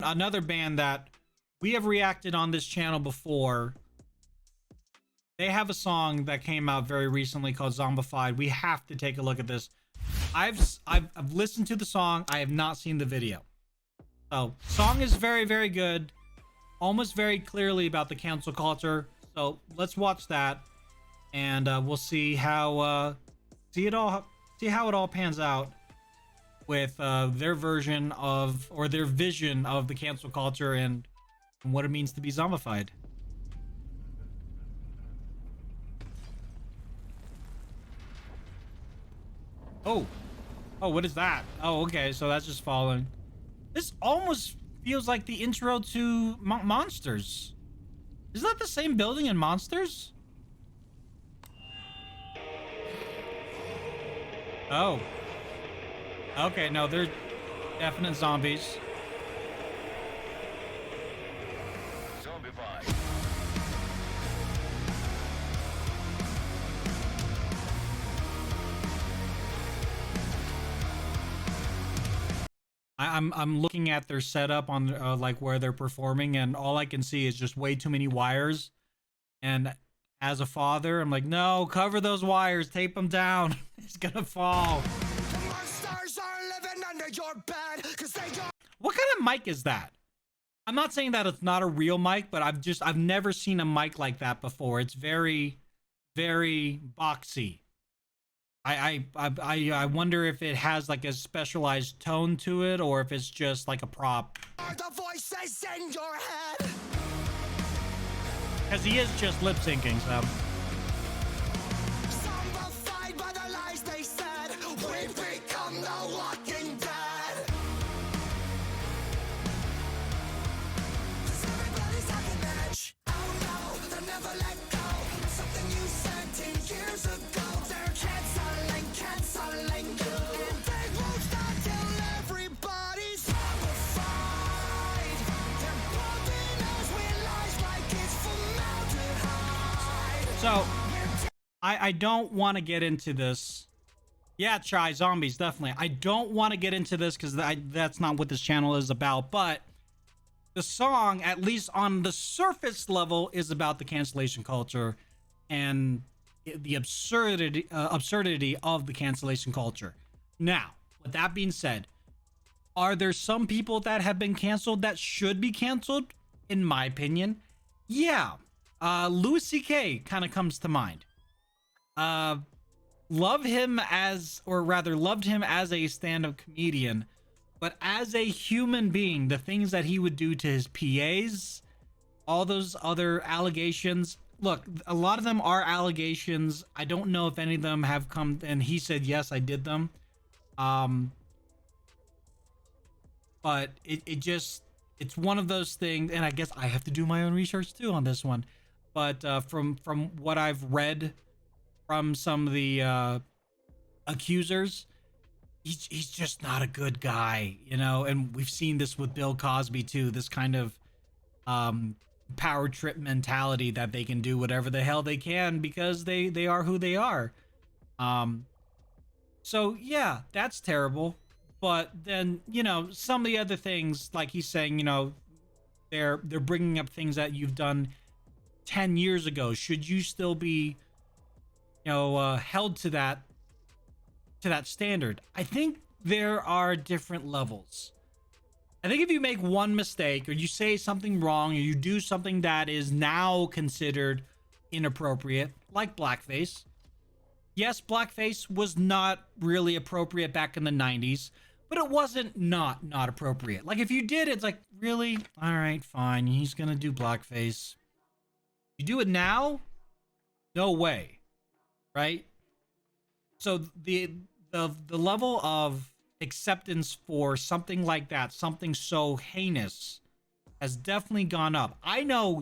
Another band that we have reacted on this channel before. They have a song that came out very recently called Zombified. We have to take a look at this. I've listened to the song. I have not seen the video. So, song is very, very good. Almost very clearly about the cancel culture. So, let's watch that. And we'll see how see how it all pans out with their version of, or their vision of, the cancel culture and what it means to be zombified. Oh, what is that? Oh, okay, so that's just falling. This almost feels like the intro to Monsters. Is that the same building in Monsters? Oh. Okay, no, they're definite zombies. Zombified. I'm looking at their setup on like where they're performing, and all I can see is just way too many wires. And as a father, I'm like, no, cover those wires, tape them down. It's gonna fall. The monsters are living under your bed, 'cause they don't. What kind of mic is that? I'm not saying that it's not a real mic, but I've never seen a mic like that before. It's very, very boxy. I wonder if it has like a specialized tone to it, or if it's just like a prop. The voices in your head. Because he is just lip syncing, so. Zombified by the lies they said. We become the walking dead. 'Cause everybody's on an edge. Oh no, they'll never let go. Something you said 10 years ago. They're canceling you. And they won't stop till everybody's zombified. They're bumping us with lies like it's formaldehyde. So, I don't want to get into this. Yeah, try zombies, definitely. I don't want to get into this because that's not what this channel is about. But the song, at least on the surface level, is about the cancellation culture and the absurdity of the cancellation culture. Now, with that being said, are there some people that have been canceled that should be canceled? In my opinion, yeah. Louis C.K. kind of comes to mind. Loved him as a stand-up comedian, but as a human being, the things that he would do to his PAs, all those other allegations. Look, a lot of them are allegations. I don't know if any of them have come, and he said, yes, I did them. But it's one of those things, and I guess I have to do my own research too on this one. But from what I've read from some of the accusers, he's just not a good guy, you know. And we've seen this with Bill Cosby too. This kind of power trip mentality that they can do whatever the hell they can because they are who they are. So yeah, that's terrible. But then, you know, some of the other things, like he's saying, you know, they're bringing up things that you've done 10 years ago. Should you still be, you know, held to that standard? I think there are different levels. I think if you make one mistake, or you say something wrong, or you do something that is now considered inappropriate, like blackface. Yes, blackface was not really appropriate back in the 90s, but it wasn't not appropriate. Like, if you did, it's like, really? All right, fine. He's gonna do blackface. You do it now? No way. Right? So the level of acceptance for something like that, something so heinous, has definitely gone up. I know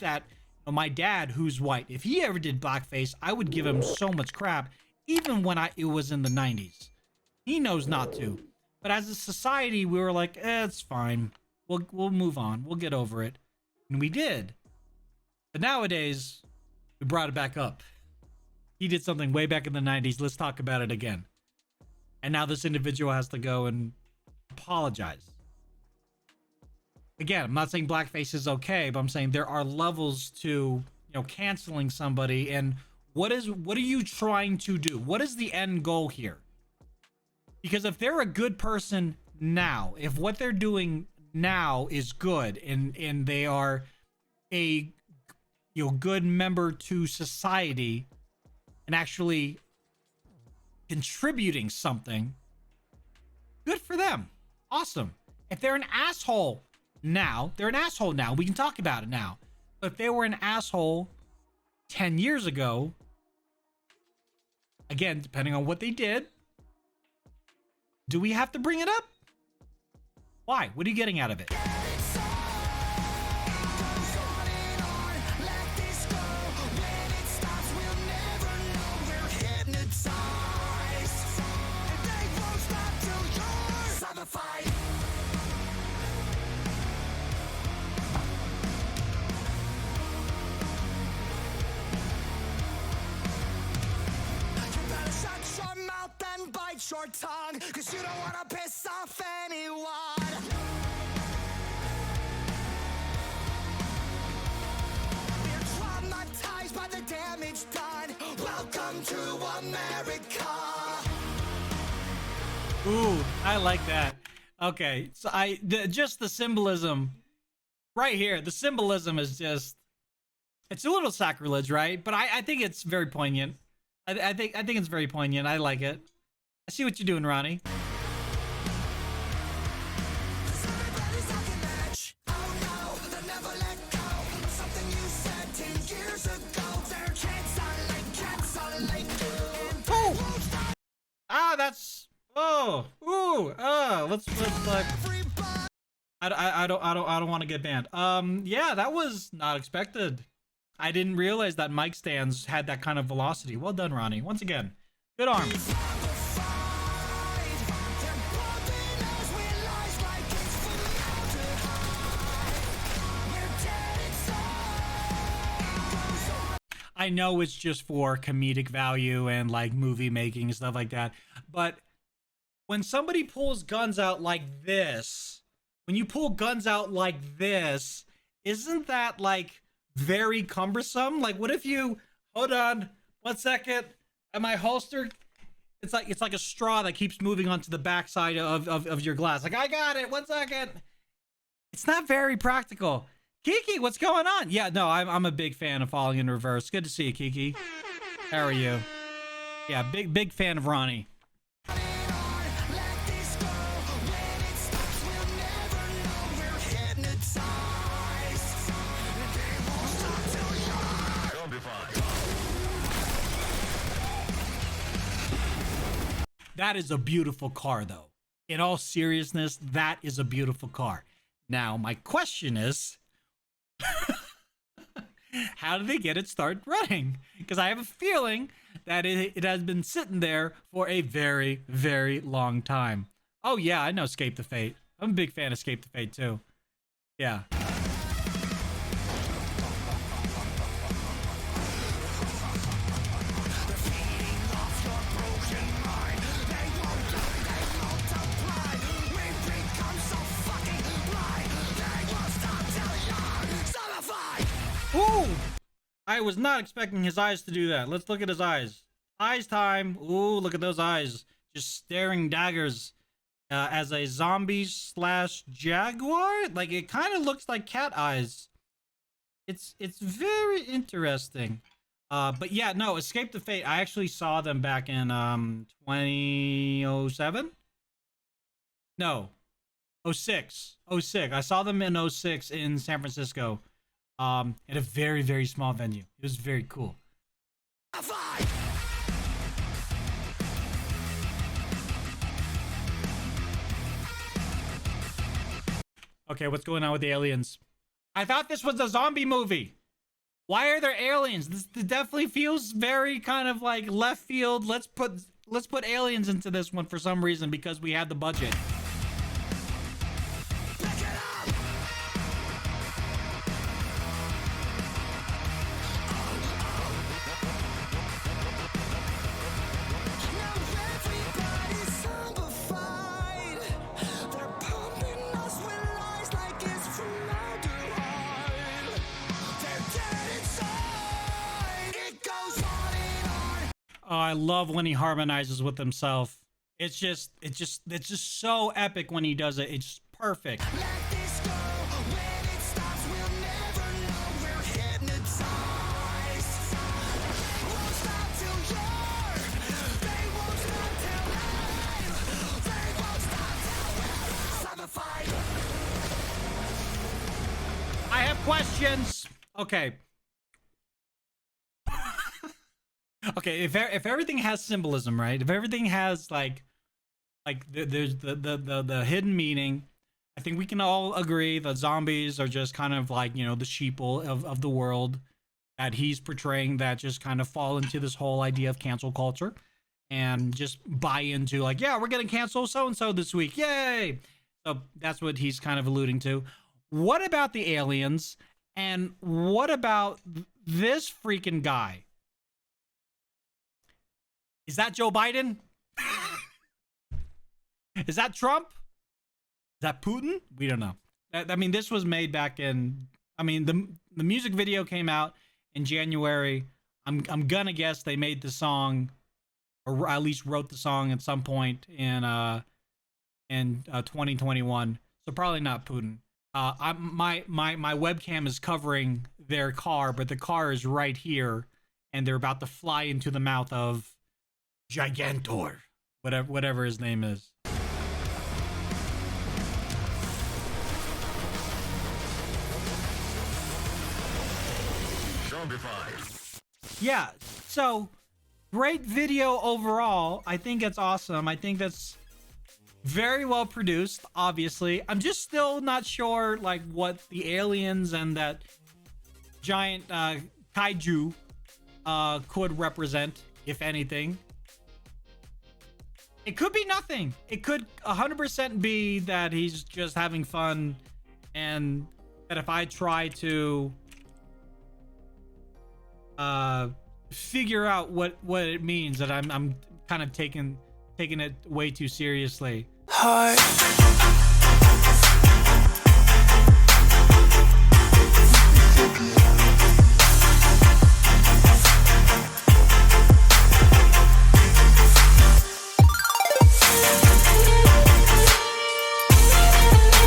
that, you know, my dad, who's white, if he ever did blackface, I would give him so much crap, even when it was in the 90s. He knows not to. But as a society, we were like, it's fine. We'll move on. We'll get over it. And we did. But nowadays, we brought it back up. He did something way back in the 90s. Let's talk about it again. And now this individual has to go and apologize. again, I'm not saying blackface is okay, but I'm saying there are levels to, canceling somebody. And what are you trying to do? What is the end goal here? Because if they're a good person now, if what they're doing now is good, and they are a good member to society and actually contributing something, good for them. Awesome. If they're an asshole now, they're an asshole now. We can talk about it now. But if they were an asshole 10 years ago, again, depending on what they did, do we have to bring it up? Why? What are you getting out of it? Bite your tongue, cause you don't wanna piss off anyone. We're traumatized by the damage done. Welcome to America. Ooh, I like that. Okay, so just the symbolism right here, the symbolism is just, it's a little sacrilege, right? But I think it's very poignant. I think it's very poignant. I like it. I see what you're doing, Ronnie. That's let's like, I don't want to get banned. Yeah, that was not expected. I didn't realize that mic stands had that kind of velocity. Well done, Ronnie. Once again, good arm. I know it's just for comedic value and like movie making and stuff like that, but when somebody pulls guns out like this, when you pull guns out like this, isn't that like very cumbersome? Like, what if you, hold on 1 second, am I holstered? It's like a straw that keeps moving onto the backside of your glass. Like, I got it, 1 second. It's not very practical. Kiki, what's going on? Yeah, no, I'm a big fan of Falling in Reverse. Good to see you, Kiki. How are you? Yeah, big fan of Ronnie. That is a beautiful car, though. In all seriousness, that is a beautiful car. Now, my question is, how did they get it start running? Because I have a feeling that it has been sitting there for a very, very long time. Oh, yeah, I know Escape the Fate. I'm a big fan of Escape the Fate, too. Yeah. Ooh! I was not expecting his eyes to do that. Let's look at his eyes. Eyes time. Ooh, look at those eyes. Just staring daggers. As a zombie slash jaguar? Like, it kind of looks like cat eyes. It's very interesting. But yeah, no, Escape the Fate. I actually saw them back in 2007? No. 06. 06. I saw them in 06 in San Francisco. At a very, very small venue. It was very cool. Okay, what's going on with the aliens? I thought this was a zombie movie. Why are there aliens? This definitely feels very kind of like left field. Let's put aliens into this one for some reason because we had the budget. They're pumping us with lies like it's free. Oh, I love when he harmonizes with himself. It's just so epic when he does it. It's perfect. Let this go. When it stops, we'll never know we're hypnotized. They won't stop till you're. They won't stop till I'm. They won't stop till we're zombified. I have questions. Okay. Okay, if everything has symbolism, right? If everything has like there's the hidden meaning, I think we can all agree that zombies are just kind of like, you know, the sheeple of the world that he's portraying, that just kind of fall into this whole idea of cancel culture and just buy into like, yeah, we're gonna cancel so and so this week, yay! So that's what he's kind of alluding to. What about the aliens? And what about this freaking guy? Is that Joe Biden? Is that Trump? Is that Putin? We don't know. I mean, this was made back in, I mean, the music video came out in January. I'm gonna guess they made the song, or at least wrote the song at some point in 2021. So probably not Putin. My webcam is covering their car, but the car is right here, and they're about to fly into the mouth of Gigantor, whatever his name is. Zombified. Yeah, so great video overall. I think it's awesome. I think that's very well produced, obviously. I'm just still not sure like what the aliens and that giant kaiju could represent, if anything. It could be nothing. It could 100% be that he's just having fun, and that if I try to figure out what it means, that I'm kind of taking it way too seriously. Heart.